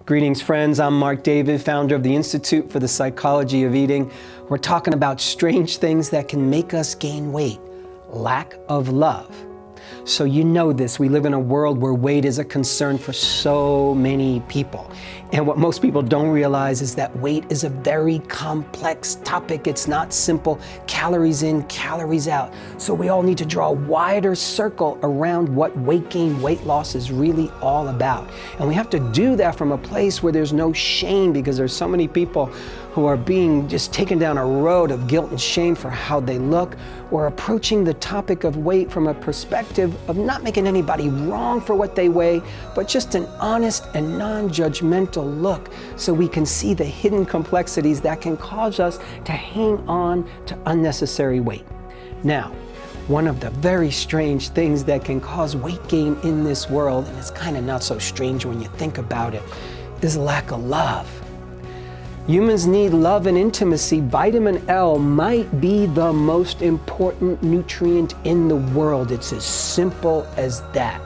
Greetings, friends. I'm Marc David, founder of the Institute for the Psychology of Eating. We're talking about strange things that can make us gain weight. Lack of love. So you know this, we live in a world where weight is a concern for so many people. And what most people don't realize is that weight is a very complex topic. It's not simple, calories in, calories out. So we all need to draw a wider circle around what weight gain, weight loss is really all about. And we have to do that from a place where there's no shame, because there's so many people who are being just taken down a road of guilt and shame for how they look. We're approaching the topic of weight from a perspective of not making anybody wrong for what they weigh, but just an honest and non-judgmental look so we can see the hidden complexities that can cause us to hang on to unnecessary weight. Now, one of the very strange things that can cause weight gain in this world, and it's kind of not so strange when you think about it, is lack of love. Humans need love and intimacy. Vitamin L might be the most important nutrient in the world. It's as simple as that.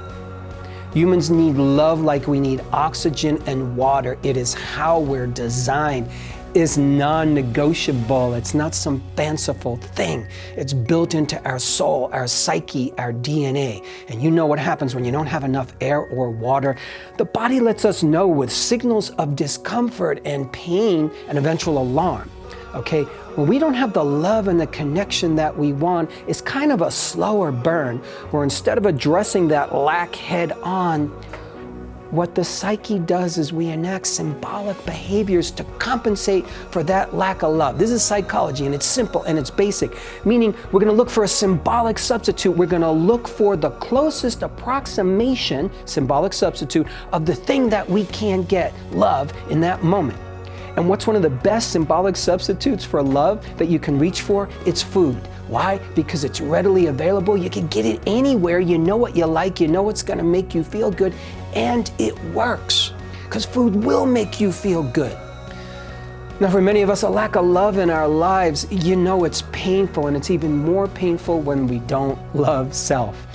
Humans need love like we need oxygen and water. It is how we're designed. It's non-negotiable. It's not some fanciful thing. It's built into our soul, our psyche, our DNA. And you know what happens when you don't have enough air or water. The body lets us know with signals of discomfort and pain and eventual alarm. Okay, when we don't have the love and the connection that we want, it's kind of a slower burn, where instead of addressing that lack head on, what the psyche does is we enact symbolic behaviors to compensate for that lack of love. This is psychology, and it's simple and it's basic, meaning we're going to look for a symbolic substitute. We're going to look for the closest approximation, symbolic substitute, of the thing that we can get, love, in that moment. And what's one of the best symbolic substitutes for love that you can reach for? It's food. Why? Because it's readily available. You can get it anywhere. You know what you like. You know what's going to make you feel good. And it works, because food will make you feel good. Now, for many of us, a lack of love in our lives, you know it's painful, and it's even more painful when we don't love self.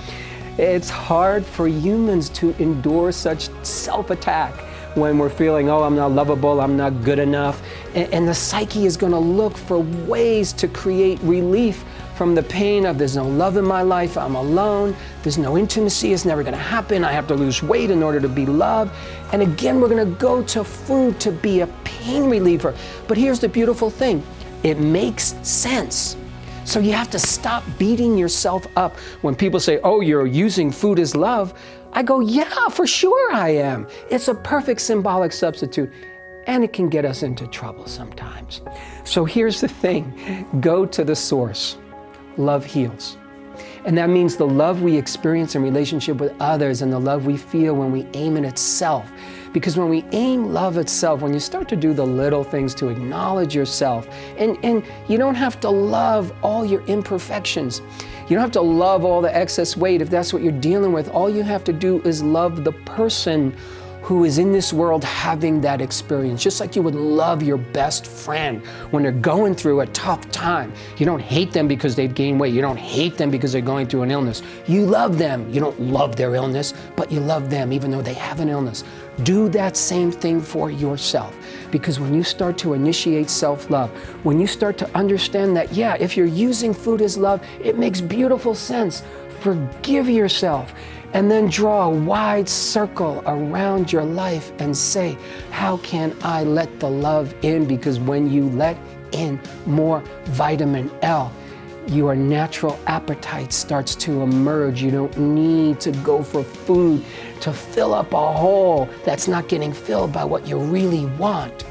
It's hard for humans to endure such self-attack when we're feeling, oh, I'm not lovable, I'm not good enough. And the psyche is going to look for ways to create relief from the pain of there's no love in my life, I'm alone, there's no intimacy, it's never going to happen, I have to lose weight in order to be loved. And again, we're going to go to food to be a pain reliever. But here's the beautiful thing, it makes sense. So you have to stop beating yourself up when people say, oh, you're using food as love. I go, yeah, for sure I am. It's a perfect symbolic substitute, and it can get us into trouble sometimes. So here's the thing, go to the source. Love heals. And that means the love we experience in relationship with others and the love we feel when we aim in itself. Because when we aim love itself, when you start to do the little things to acknowledge yourself, and you don't have to love all your imperfections. You don't have to love all the excess weight if that's what you're dealing with. All you have to do is love the person who is in this world having that experience, just like you would love your best friend when they're going through a tough time. You don't hate them because they've gained weight. You don't hate them because they're going through an illness. You love them. You don't love their illness, but you love them even though they have an illness. Do that same thing for yourself, because when you start to initiate self-love, when you start to understand that, yeah, if you're using food as love, it makes beautiful sense. Forgive yourself. And then draw a wide circle around your life and say, how can I let the love in? Because when you let in more vitamin L, your natural appetite starts to emerge. You don't need to go for food to fill up a hole that's not getting filled by what you really want.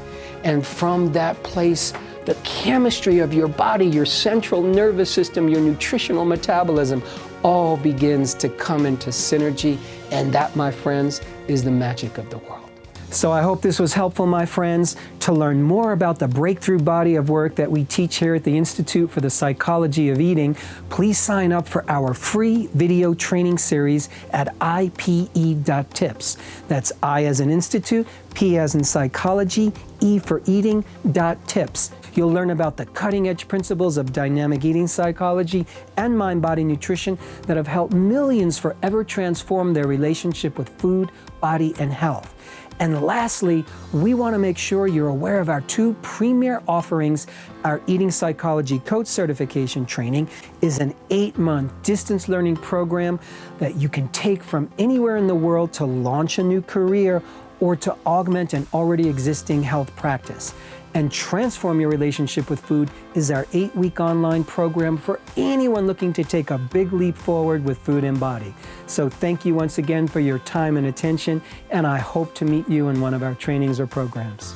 And from that place, the chemistry of your body, your central nervous system, your nutritional metabolism, all begins to come into synergy. And that, my friends, is the magic of the world. So I hope this was helpful, my friends. To learn more about the breakthrough body of work that we teach here at the Institute for the Psychology of Eating, please sign up for our free video training series at IPE.tips. That's I as in Institute, P as in Psychology, E for Eating, .tips. You'll learn about the cutting-edge principles of dynamic eating psychology and mind-body nutrition that have helped millions forever transform their relationship with food, body, and health. And lastly, we want to make sure you're aware of our 2 premier offerings. Our Eating Psychology Coach Certification Training is an 8-month distance learning program that you can take from anywhere in the world to launch a new career or to augment an already existing health practice. And Transform Your Relationship with Food is our 8-week online program for anyone looking to take a big leap forward with food and body. So thank you once again for your time and attention, and I hope to meet you in one of our trainings or programs.